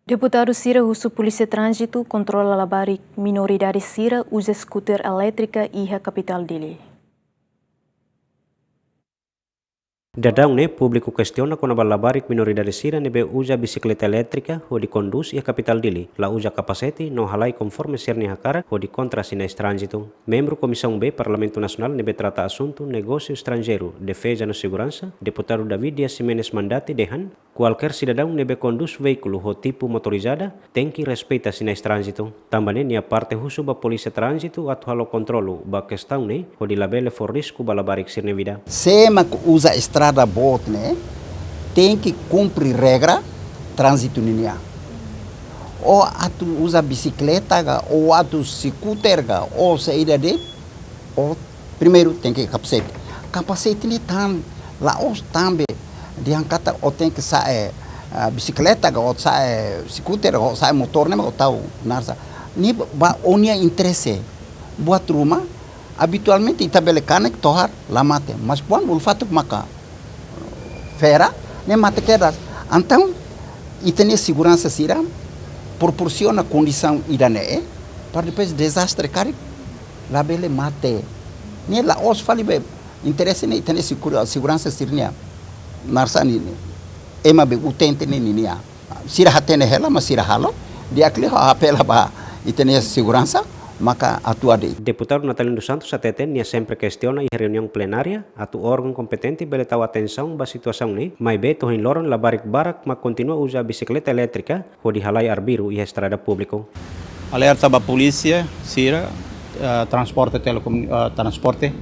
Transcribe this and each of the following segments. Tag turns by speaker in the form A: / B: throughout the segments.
A: Deputado Sira Husu Polícia Trânsito controla a labari minoridade Sira usa scooter elétrica e a capital dele.
B: Dadang ne público questiona quando a labarik minoridade Sira nebe usa bicicleta elétrica ou de conduz e a capital dele. La usa capacete não halai conforme ser ni hakara ou de contra sinais trânsito. Membro Comissão B Parlamento Nacional nebe trata assunto negócio estrangeiro, defesa na segurança, deputado David Dias Simenes Mandati dehan qualquer cidadão nebe conduz veículo ou tipo motorizada tem que respeitar sinais trânsito. Também ne a parte husu ba polícia trânsito atu halo controlo ba questão ne ou de labele for risco ba labarik sir ne vida.
C: Sema usa estrada boa, né? Tem que cumprir regra trânsito linear. Ou atu usa bicicleta ou atu scooter ou saída de ou primeiro tem que capacete. Capacete ni tam lá os também diangkata ou tem que sair bicicleta ou sair scooter ou sair motor né, ou tal nasa. Ni ba onia interesse buat rumah habitualmente itabelekana que tohar lamate, mas quando o fato maka fera, nem mata quedas. Então, e tem segurança sira proporciona condição idane para depois desastre cari lá bele mate. Nem lá os fali be interesse nem tem segurança sirnia. Narsa ni ema be utente nem nia. Sira hatene hela mas sira halo dia kli ha apela ba e tem segurança maka atua de.
B: Deputado Natalino dos Santos ATT nia sempre questiona em reunião plenária atu órgão competente bele tahu atenção ba situação ni mai beto em loron labarik barak ma continua usa bicicleta elétrica ou de halai arbiru e estrada público.
D: Alerta ba polícia sira transporte transporte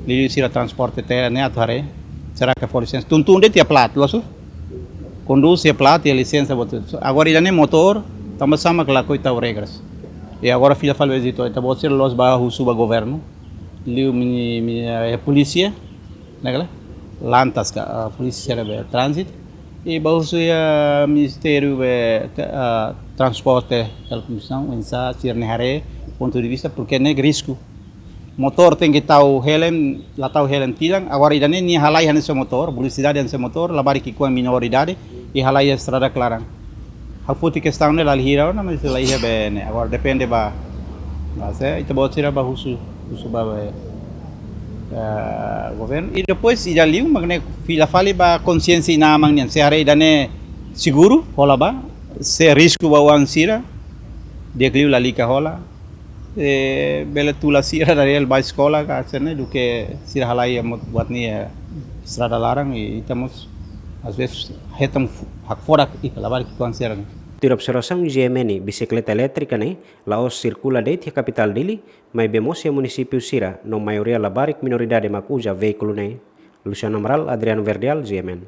D: li sira transporte tele ne athare será que for licença tuntun de tia plat loso conduz e plat e licença agora ele nem motor também sama que lá coita regras. E agora filha falou isso, então você los ba husu governo, liu a polícia, né? Lantas a polícia de trânsito e ba husu a ministério de transporte da comissão, ensa cirnehare ponto de vista porque nem risco. Motor tem que tau helm, lá tau helm tilang, agora ainda nem halai hanse motor, velocidade hanse motor, labari que com minoridade e halai a estrada clara. A futi questão de lá hira na mas lá ia bem agora depende ba mas itu bawa tira ba husu ba governo e depois ida liu magne fila fali ba consciência na mangnian se hari dane seguro hola ba se risco ba wan sira de liu la lika hola bela tula sira dari el ba escola ka sene do que sira halai buat ni estrada larang e estamos às vezes retam fora e lavar que consideram.
B: Ter observação GMN bicicleta elétrica né, laos circula de a capital dele, mas vemos o município Sira, na maioria labarik minoridade macuja veículo né. Luciano Amaral, Adriano Verdial, GMN.